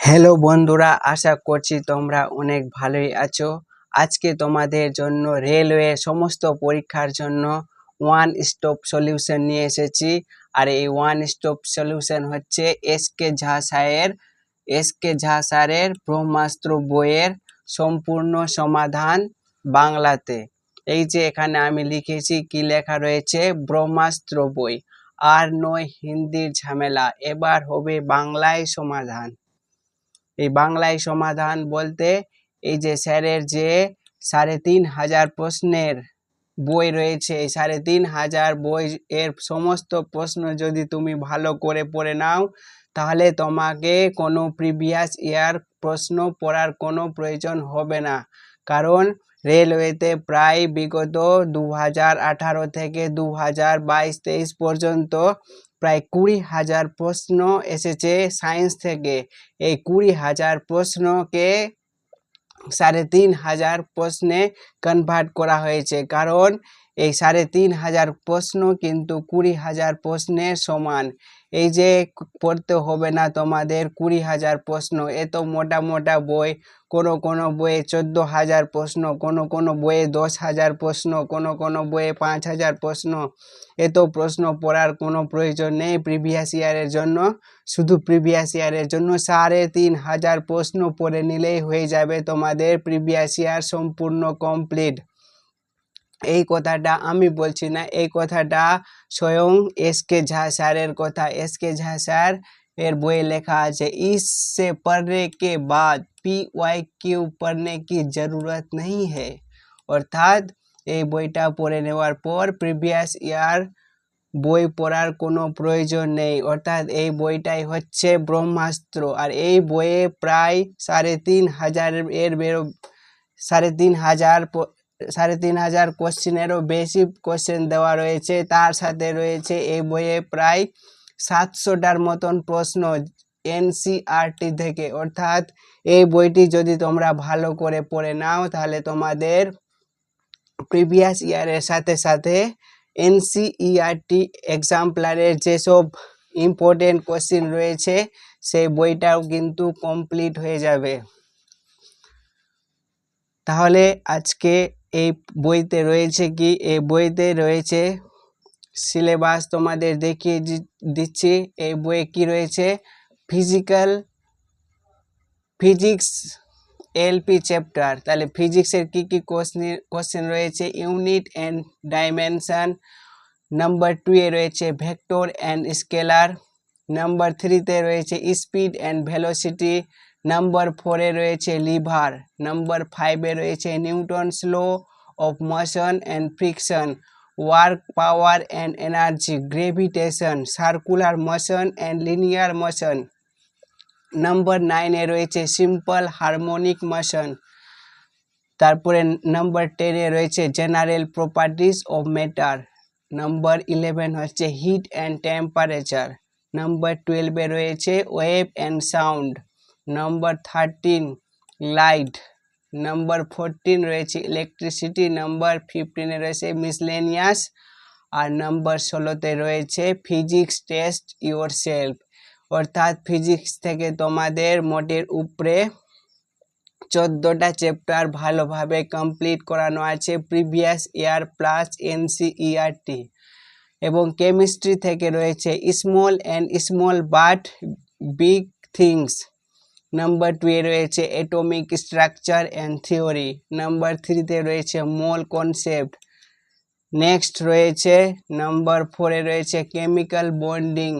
Hello বন্ধুরা, আশা করছি তোমরা অনেক ভালোই আছো। আজকে তোমাদের জন্য রেলওয়ে সমস্ত পরীক্ষার জন্য ওয়ান স্টপ সলিউশন নিয়ে এসেছি। আর এই ওয়ান স্টপ সলিউশন হচ্ছে এস কে ঝা স্যারের ব্রহ্মাস্ত্র বইয়ের সম্পূর্ণ সমাধান বাংলাতে। এই যে এখানে আমি লিখেছি, কি লেখা রয়েছে, ব্রহ্মাস্ত্র বই, আর নয় হিন্দির ঝামেলা, এবার হবে বাংলায় সমাধান। এই বাংলায় সমাধান বলতে এই যে স্যারের যে ৩,৫০০ প্রশ্নের বই রয়েছে, এই ৩,৫০০ বই এর সমস্ত প্রশ্ন যদি তুমি ভালো করে পড়ে নাও, তাহলে তোমাকে কোনো প্রিভিয়াস ইয়ার প্রশ্ন পড়ার কোনো প্রয়োজন হবে না। কারণ রেলওয়েতে প্রায় বিগত 2018 থেকে 2022-23 পর্যন্ত প্রায় 20,000 প্রশ্ন এসেছে সায়েন্স থেকে। এই 20,000 প্রশ্নকে 3,500 প্রশ্নে কনভার্ট করা হয়েছে, কারণ এই 3,500 প্রশ্ন কিন্তু 20,000 প্রশ্নের সমান। এই যে পড়তে হবে না তোমাদের 20,000 প্রশ্ন, এত মোটা মোটা বই, কোনো বইয়ে 14,000 প্রশ্ন, কোনো বইয়ে 10,000 প্রশ্ন, কোনো বইয়ে 5,000 প্রশ্ন। এত প্রশ্ন পড়ার কোনো প্রয়োজন নেই প্রিভিয়াস ইয়ারের জন্য। শুধু প্রিভিয়াস ইয়ারের জন্য 3,500 প্রশ্ন পড়ে নিলেই হয়ে যাবে তোমাদের প্রিভিয়াস ইয়ার সম্পূর্ণ কমপ্লিট। এই কথাটা আমি বলছি না, এই কথাটা স্বয়ং এস.কে.ঝা স্যারের কথা। এস.কে.ঝা স্যার এর বইয়ে লেখা আছে, इससे पढ़ने के बाद PYQ पढ़ने की जरूरत नहीं है। অর্থাৎ এই বইটা পড়ে নেওয়ার পর প্রিভিয়াস ইয়ার বই পড়ার কোনো প্রয়োজন নেই। অর্থাৎ এই বইটাই হচ্ছে ব্রহ্মাস্ত্র। আর এই বইয়ে প্রায় 3,500 কোশ্চেনেরও বেশি কোশ্চেন দেওয়া রয়েছে। তার সাথে রয়েছে এই বইয়ে প্রায় 700টার মতন প্রশ্ন এনসিইআরটি থেকে। অর্থাৎ এই বইটি যদি তোমরা ভালো করে পড়ে নাও, তাহলে তোমাদের প্রিভিয়াস ইয়ারের সাথে সাথে এনসিইআরটি এক্সাম্পলারের যেসব ইম্পর্টেন্ট কোশ্চেন রয়েছে, সেই বইটাও কিন্তু কমপ্লিট হয়ে যাবে। তাহলে আজকে এই বইতে রয়েছে কি, এই বইতে রয়েছে সিলেবাস, তোমাদের দেখিয়ে দিচ্ছি। এই বইয়ে কি রয়েছে, ফিজিক্স এলপি চ্যাপ্টার। তাহলে ফিজিক্সের কি কি কোশ্চেন রয়েছে, ইউনিট অ্যান্ড ডাইমেনশন। নাম্বার 2 এ রয়েছে ভেক্টর অ্যান্ড স্কেলার। নাম্বার 3-তে রয়েছে স্পিড অ্যান্ড ভেলোসিটি। নাম্বার 4 এ রয়েছে লিভার। নাম্বার 5 এ রয়েছে Newton's law of motion and friction, work, power and energy, gravitation, circular motion and linear motion. Number 9 এ রয়েছে সিম্পল হারমোনিক মোশন। তারপরে নাম্বার 10 এ রয়েছে general properties of matter. Number 11 হচ্ছে হিট অ্যান্ড টেম্পারেচার। নাম্বার 12 এ রয়েছে wave and sound. Number 13 light. Number 14 রয়েছে electricity. Number 15 এ রয়েছে মিসলেনিয়াস। আর নাম্বার 16-তে রয়েছে ফিজিক্স টেস্ট ইউর সেলফ। অর্থাৎ ফিজিক্স থেকে তোমাদের মোটের উপরে 14টা চ্যাপ্টার ভালোভাবে কমপ্লিট করানো আছে প্রিভিয়াস ইয়ার প্লাস এনসিইআরটি। এবং কেমিস্ট্রি থেকে রয়েছে small but big things. Number 2 এ রয়েছে atomic structure and theory. Number 3-তে রয়েছে মোল কনসেপ্ট। নেক্সট রয়েছে নাম্বার 4 এ রয়েছে কেমিক্যাল বন্ডিং।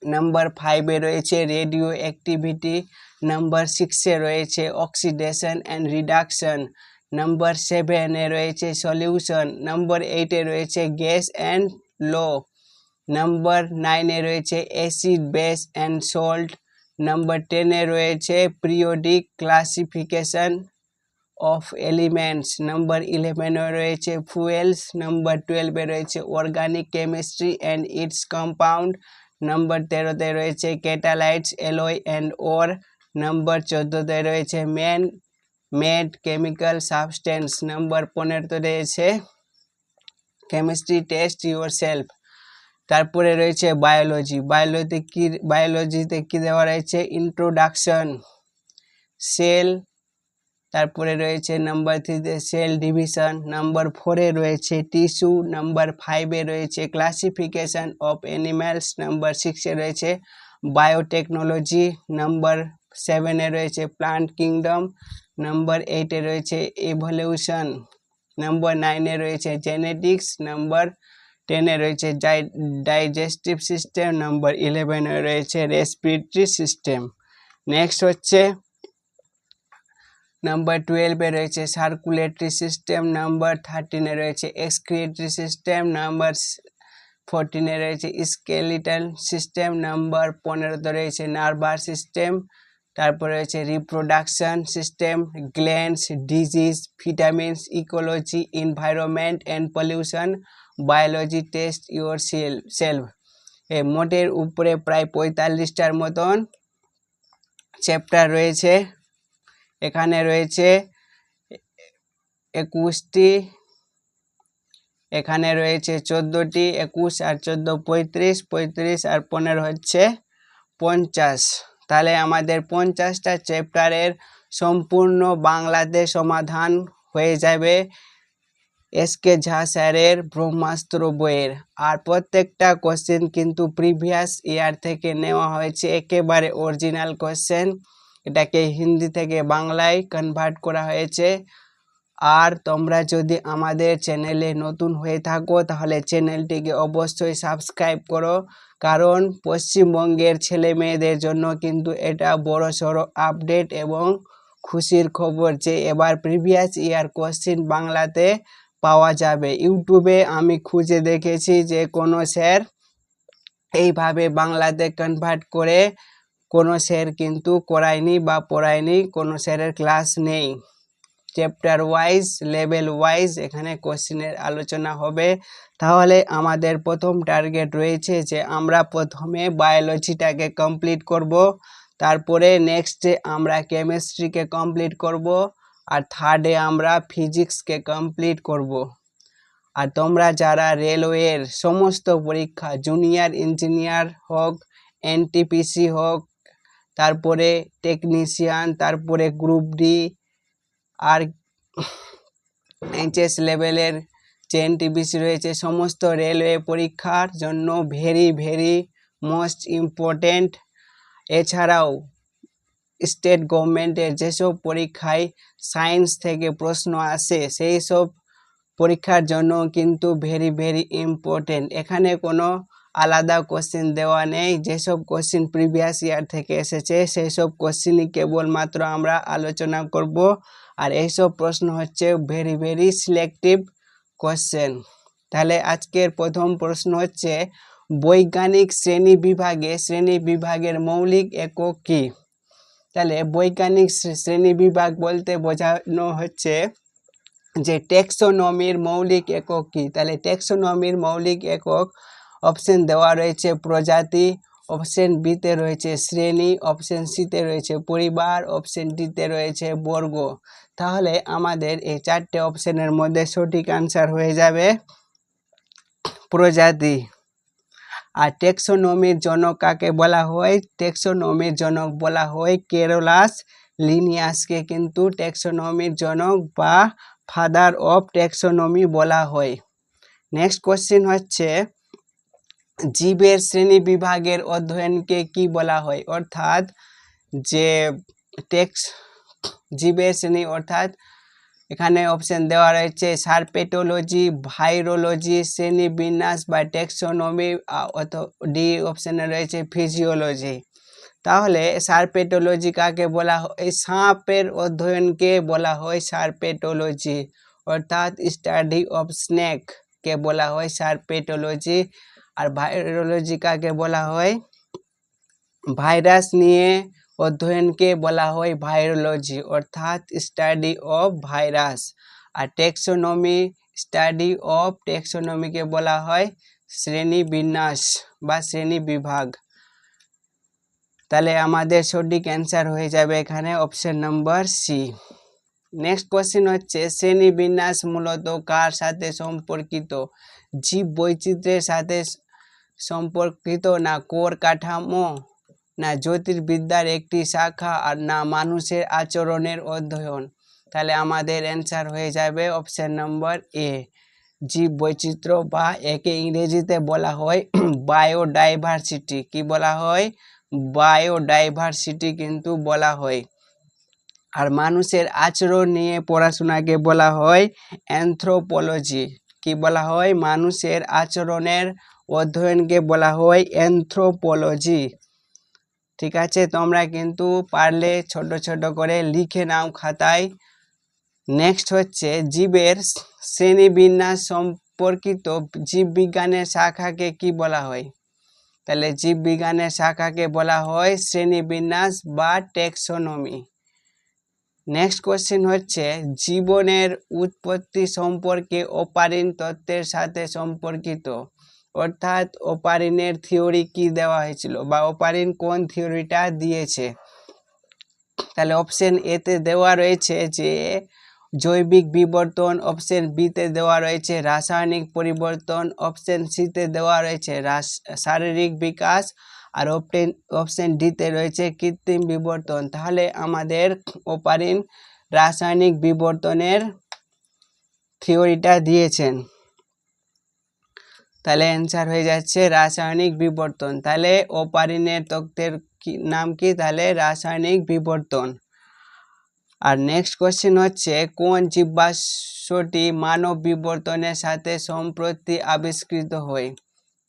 নাম্বার 5 এ রয়েছে রেডিও অ্যাক্টিভিটি। নাম্বার 6 এ রয়েছে অক্সিডেশন অ্যান্ড রিডাকশন। নাম্বার 7 এ রয়েছে সলিউশন। নাম্বার 8 এ রয়েছে গ্যাস অ্যান্ড ল। নাম্বার 9 এ রয়েছে acid, base and salt. Number 10 এ রয়েছে periodic classification of elements. Number 11 এ রয়েছে ফুয়েলস। নাম্বার 12 এ রয়েছে organic chemistry and its compound. Number 13-তে রয়েছে catalysts, alloy and ore. Number 14-তে রয়েছে মেড কেমিক্যাল সাবস্টেন্স। নাম্বার 15-তে রয়েছে কেমিস্ট্রি টেস্ট ইউর সেলফ। তারপরে রয়েছে বায়োলজিতে কি দেওয়া রয়েছে, ইন্ট্রোডাকশন, সেল, তারপরে রয়েছে নাম্বার 3-তে সেল ডিভিশন, নাম্বার 4-এ রয়েছে টিস্যু, নাম্বার 5-এ রয়েছে ক্লাসিফিকেশন অফ অ্যানিমালস, নাম্বার 6-এ রয়েছে বায়োটেকনোলজি, নাম্বার 7-এ রয়েছে প্লান্ট কিংডম, নাম্বার 8-এ রয়েছে ইভলিউশন, নাম্বার 9-এ রয়েছে জেনেটিক্স, নাম্বার 10-এ রয়েছে ডাইজেস্টিভ সিস্টেম, নাম্বার 11-এ রয়েছে রেসপিরেটরি সিস্টেম। নেক্সট হচ্ছে নাম্বার 12-এ রয়েছে সার্কুলেটরি সিস্টেম, নাম্বার 13-এ রয়েছে এক্সক্রিয়েটরি সিস্টেম, নাম্বার 14-এ রয়েছে স্কেলিটাল সিস্টেম, নাম্বার 15-তে রয়েছে নার্ভাস সিস্টেম, তারপর রয়েছে reproduction system, glands, disease, vitamins, ecology, environment and pollution, biology, test your self. এই মোটের উপরে প্রায় 45টার মতন চ্যাপ্টার রয়েছে। এখানে রয়েছে 21টি, এখানে রয়েছে 14টি, 21 আর 14 35, 35 আর 15 হচ্ছে 50। তাহলে আমাদের 50টা চ্যাপ্টারের সম্পূর্ণ বাংলাতে সমাধান হয়ে যাবে এসকে ঝা স্যারের ব্রহ্মাস্ত্র বইয়ের। আর প্রত্যেকটা কোশ্চেন কিন্তু প্রিভিয়াস ইয়ার থেকে নেওয়া হয়েছে, একেবারে অরিজিনাল কোশ্চেন। এটাকে হিন্দি থেকে বাংলায় কনভার্ট করা হয়েছে। আর তোমরা যদি আমাদের চ্যানেলে নতুন হয়ে থাকো তাহলে চ্যানেলটিকে অবশ্যই সাবস্ক্রাইব করো, কারণ পশ্চিমবঙ্গের ছেলে মেয়েদের জন্য কিন্তু এটা বড়সড় আপডেট এবং খুশির খবর যে এবার প্রিভিয়াস ইয়ার কোশ্চেন বাংলাতে পাওয়া যাবে। ইউটিউবে আমি খুঁজে দেখেছি যে কোনো স্যার এইভাবে বাংলাতে কনভার্ট করে কোনো স্যার কিন্তু করায়নি বা পড়ায়নি, কোনো স্যারের ক্লাস নেই। চ্যাপ্টার ওয়াইজ, লেভেল ওয়াইজ এখানে কোশ্চেনের আলোচনা হবে। তাহলে আমাদের প্রথম টার্গেট রয়েছে যে আমরা প্রথমে বায়োলজিটাকে কমপ্লিট করব, তারপরে নেক্সটে আমরা কেমিস্ট্রিকে কমপ্লিট করব, আর থার্ডে আমরা ফিজিক্সকে কমপ্লিট করব। আর তোমরা যারা রেলওয়ের সমস্ত পরীক্ষা, জুনিয়র ইঞ্জিনিয়ার হোক, এনটিপিসি হোক, তারপরে টেকনিশিয়ান, তারপরে গ্রুপ ডি, আর এইচএস লেভেলের যে এনটিপিসি রয়েছে, সমস্ত রেলওয়ে পরীক্ষার জন্য ভেরি মোস্ট ইম্পর্টেন্ট। এছাড়াও স্টেট গভর্নমেন্টের যেসব পরীক্ষায় সায়েন্স থেকে প্রশ্ন আসে সেই সব পরীক্ষার জন্য কিন্তু ভেরি ইম্পর্টেন্ট। এখানে কোনো আলাদা কোশ্চেন দেওয়া নেই, যেসব কোশ্চেন প্রিভিয়াস ইয়ার থেকে এসেছে সেই সব কোশ্চেনই কেবলমাত্র আমরা আলোচনা করব। আর এইসব প্রশ্ন হচ্ছে ভেরি সিলেক্টিভ কোশ্চেন। তাহলে আজকের প্রথম প্রশ্ন হচ্ছে বৈজ্ঞানিক শ্রেণী বিভাগের মৌলিক একক কি? তাহলে বৈজ্ঞানিক শ্রেণী বিভাগ বলতে বোঝানো হচ্ছে যে টেক্সোনমির মৌলিক একক কি? তাহলে টেক্সোনমির মৌলিক একক অপশন দেওয়া রয়েছে প্রজাতি, অপশন বিতে রয়েছে শ্রেণী, অপশন সিতে রয়েছে পরিবার, অপশন ডিতে রয়েছে বর্গ। তাহলে আমাদের এই চারটে অপশনের মধ্যে সঠিক আনসার হয়ে যাবে প্রজাতি। আর টেক্সোনমির জনক কাকে বলা হয়? টেক্সোনমির জনক বলা হয় কেরলাস লিনিয়াসকে কিন্তু টেক্সোনমির জনক বা ফাদার অফ টেক্সোনমি বলা হয়। নেক্সট কোশ্চেন হচ্ছে জীবের শ্রেণী বিভাগের অধ্যয়নকে কি বলা হয়? অর্থাৎ যে জীবের শ্রেণী, অর্থাৎ এখানে অপশন দেওয়া রয়েছে সারপেটোলজি, ভাইরোলজি, শ্রেণী বিন্যাস বা টেক্সোনমি, ডি অপশনে রয়েছে ফিজিওলজি। তাহলে সারপেটোলজি কাকে বলা হয়? সাপের অধ্যয়নকে বলা হয় সারপেটোলজি, অর্থাৎ স্টাডি অফ স্নেক কে বলা হয় সারপেটোলজি। আর ভাইরোলজি কাকে বলা হয়? ভাইরাস নিয়ে অধ্যয়নকে বলা হয় ভাইরোলজি, অর্থাৎ স্টাডি অফ ভাইরাস। আর টেক্সোনমি, স্টাডি অফ টেক্সোনমিকে বলা হয় শ্রেণী বিন্যাস বা শ্রেণী বিভাগ। তাহলে আমাদের সঠিক অ্যান্সার হয়ে যাবে এখানে option number C. Next question হচ্ছে শ্রেণী বিন্যাস মূলত কার সাথে সম্পর্কিত? জীব বৈচিত্র্যের সাথে সম্পর্কিত, না কোর কাঠামো, না জ্যোতির্বিদ্যার একটি শাখা, আর না মানুষের আচরণের অধ্যয়ন। তাহলে আমাদের অ্যান্সার হয়ে যাবে অপশন নম্বর এ, জীব বৈচিত্র্য, বা একে ইংরেজিতে বলা হয় বায়োডাইভার্সিটি। কি বলা হয়? বায়োডাইভার্সিটি কিন্তু বলা হয়। আর মানুষের আচরণ নিয়ে পড়াশোনাকে বলা হয় অ্যানথ্রোপোলজি। কি বলা হয়? মানুষের আচরণের অধ্যয়নকে বলা হয় অ্যানথ্রোপোলজি। ঠিক আছে, তোমরা কিন্তু পারলে ছোট ছোট করে লিখে নাও খাতায়। নেক্সট হচ্ছে জীবের শ্রেণীবিন্যাস সম্পর্কিত জীববিজ্ঞানের শাখাকে কি বলা হয়? তাহলে জীববিজ্ঞানের শাখাকে বলা হয় শ্রেণীবিন্যাস বা ট্যাক্সোনমি। নেক্সট কোশ্চেন হচ্ছে জীবনের উৎপত্তি সম্পর্কে ওপারিন তত্ত্বের সাথে সম্পর্কিত, অর্থাৎ ওপারিনের থিওরি কি দেওয়া হয়েছিল, বা ওপারিন কোন থিওরিটা দিয়েছে। তাহলে অপশন এতে দেওয়া রয়েছে যে জৈবিক বিবর্তন, অপশন বিতে দেওয়া রয়েছে রাসায়নিক পরিবর্তন, অপশন সিতে দেওয়া রয়েছে শারীরিক বিকাশ, আর অপশন ডিতে রয়েছে কৃত্রিম বিবর্তন। তাহলে আমাদের ওপারিন রাসায়নিক বিবর্তনের থিওরিটা দিয়েছেন। তাহলে অ্যান্সার হয়ে যাচ্ছে রাসায়নিক বিবর্তন। তাহলে ওপারিনের তত্ত্বের নাম কি? তাহলে রাসায়নিক বিবর্তন। আর নেক্সট কোশ্চেন হচ্ছে কোন জীবাশ্মটি মানব বিবর্তনের সাথে সম্প্রতি আবিষ্কৃত হয়?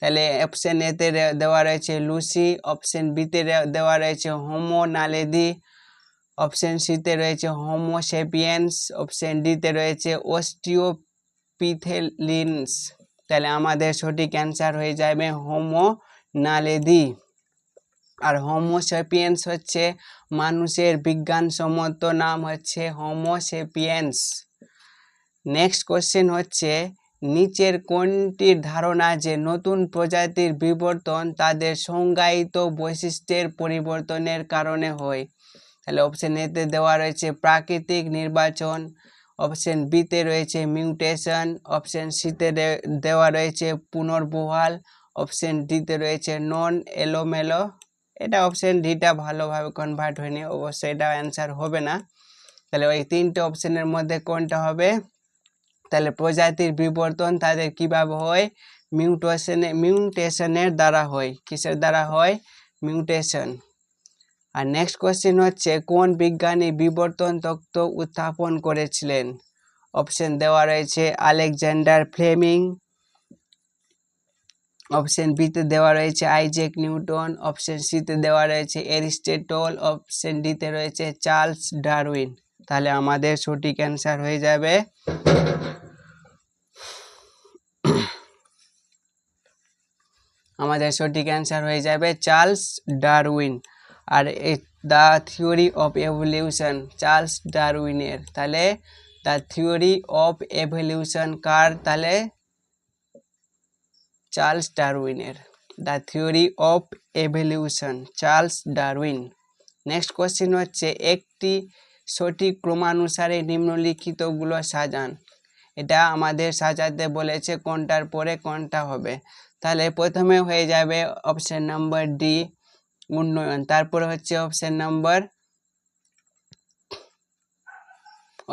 তাহলে অপশন এতে দেওয়া রয়েছে লুসি, অপশন বিতে দেওয়া রয়েছে হোমো নালেদি, অপশন সিতে রয়েছে হোমো সেপিয়েন্স, অপশন ডিতে রয়েছে অস্টিওপিথেলিনস। তাহলে আমাদের সঠিক অ্যান্সার হয়ে যাবে হোমো নালেদি। আর হোমো সেপিয়েন্স হচ্ছে মানুষের বিজ্ঞানসম্মত নাম হচ্ছে হোমো সেপিয়েন্স। নেক্সট কোশ্চেন হচ্ছে নিচের কোনটির ধারণা যে নতুন প্রজাতির বিবর্তন তাদের সংজ্ঞায়িত বৈশিষ্ট্যের পরিবর্তনের কারণে হয়? তাহলে অপশন এতে দেওয়া রয়েছে প্রাকৃতিক নির্বাচন, অপশন বিতে রয়েছে মিউটেশন, অপশন সিতে দেওয়া রয়েছে পুনর্বহাল, অপশন ডিতে রয়েছে নন এলোমেলো। এটা অপশন ডিটা ভালোভাবে কনভার্ট হয়নি, অবশ্যই এটা অ্যান্সার হবে না। তাহলে ওই তিনটে অপশনের মধ্যে কোনটা হবে? তাহলে প্রজাতির বিবর্তন তাদের কিভাবে হয়? মিউটেশনের দ্বারা হয়। কিসের দ্বারা হয়? মিউটেশন। আর নেক্সট কোশ্চেন হচ্ছে কোন বিজ্ঞানী বিবর্তন তত্ত্ব উত্থাপন করেছিলেন? অপশন দেওয়া রয়েছে আলেকজান্ডার ফ্লেমিং, অপশন বিতে দেওয়া রয়েছে আইজ্যাক নিউটন, অপশন সিতে দেওয়া রয়েছে এরিস্টটল, অপশন ডিতে রয়েছে চার্লস ডারউইন। তাহলে আমাদের সঠিক অ্যান্সার হয়ে যাবে চার্লস ডারউইন। আর the theory of evolution Charles ডারউইনের। তাহলে দ্য থিওরি অফ এভলিউশন কার? তাহলে চার্লস ডারউইনের। The theory of evolution Charles Darwin. Next question হচ্ছে একটি সঠিক ক্রমানুসারে নিম্নলিখিতগুলো সাজান। এটা আমাদের সাজাতে বলেছে কোনটার পরে কোনটা হবে। তাহলে প্রথমে হয়ে যাবে অপশন নাম্বার ডি উন্নয়ন, তারপরে হচ্ছে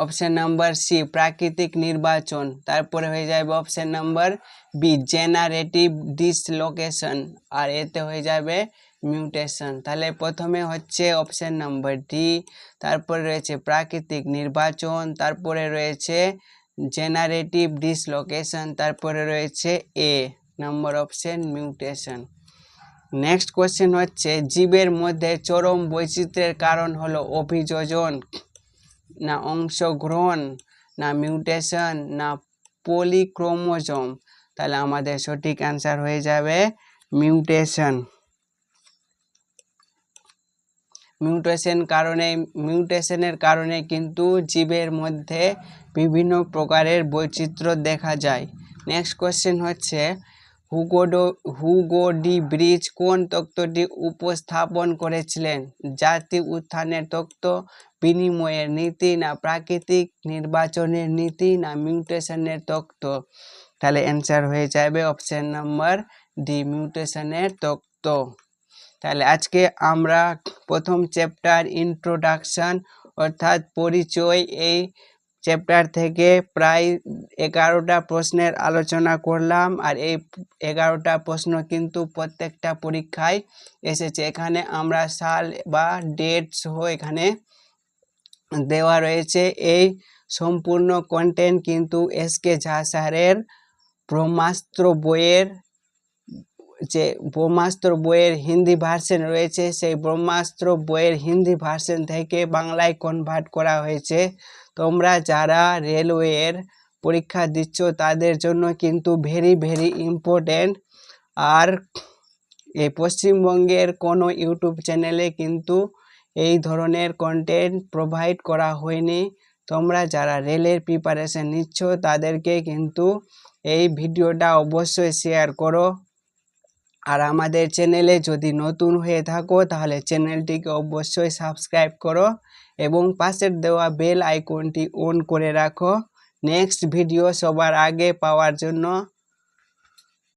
অপশন নাম্বার সি প্রাকৃতিক নির্বাচন, তারপরে হয়ে যাবে option number B generative dislocation, আর এতে হয়ে যাবে মিউটেশন। তাহলে প্রথমে হচ্ছে অপশন নাম্বার ডি, তারপরে রয়েছে প্রাকৃতিক নির্বাচন, তারপরে রয়েছে জেনারেটিভ ডিসলোকেশন, তারপরে রয়েছে এ নম্বর অপশন মিউটেশন। নেক্সট কোশ্চেন হচ্ছে জীবের মধ্যে চরম বৈচিত্র্যের কারণ হলো অভিযোজন, না অংশগ্রহণ, না মিউটেশন, না পলিক্রোমোজোম। তাহলে আমাদের সঠিক অ্যান্সার হয়ে যাবে মিউটেশন। মিউটেশনের কারণে কিন্তু জীবের মধ্যে বিভিন্ন প্রকারের বৈচিত্র্য দেখা যায়। নেক্সট কোশ্চেন হচ্ছে হুগো ডি ব্রিজ কোন তত্ত্বটি উপস্থাপন করেছিলেন? জাতি উত্থানের তত্ত্ব, বিনিময়ের নীতি, না প্রাকৃতিক নির্বাচনের নীতি, না মিউটেশনের তত্ত্ব। তাহলে অ্যান্সার হয়ে যাবে অপশন নাম্বার দি মিউটেশনের তত্ত্ব। তাহলে আজকে আমরা প্রথম চ্যাপ্টার ইন্ট্রোডাকশন অর্থাৎ পরিচয়, এই চ্যাপ্টার থেকে প্রায় 11টা প্রশ্নের আলোচনা করলাম। আর এই 11টা প্রশ্ন কিন্তু প্রত্যেকটা পরীক্ষায় এসেছে। এখানে আমরা সাল বা ডেট সহ এখানে দেওয়া রয়েছে। এই সম্পূর্ণ কন্টেন্ট কিন্তু এসকে ঝা স্যারের ব্রহ্মাস্ত্র বইয়ের হিন্দি ভার্সন রয়েছে, সেই ব্রহ্মাস্ত্র বইয়ের হিন্দি ভার্সন থেকে বাংলায় কনভার্ট করা হয়েছে। তোমরা যারা রেলওয়ের পরীক্ষা দিচ্ছ তাদের জন্য কিন্তু ভেরি ভেরি ইম্পর্টেন্ট। আর এই পশ্চিমবঙ্গের কোনো ইউটিউব চ্যানেলে কিন্তু এই ধরনের কন্টেন্ট প্রোভাইড করা হয়নি। তোমরা যারা রেলের প্রিপারেশন নিচ্ছ তাদেরকে কিন্তু এই ভিডিওটা অবশ্যই শেয়ার করো। আর আমাদের চ্যানেলে যদি নতুন হয়ে থাকো তাহলে চ্যানেলটিকে অবশ্যই সাবস্ক্রাইব করো এবং পাশের দেওয়া বেল আইকনটি অন করে রাখো নেক্সট ভিডিও সবার আগে পাওয়ার জন্য।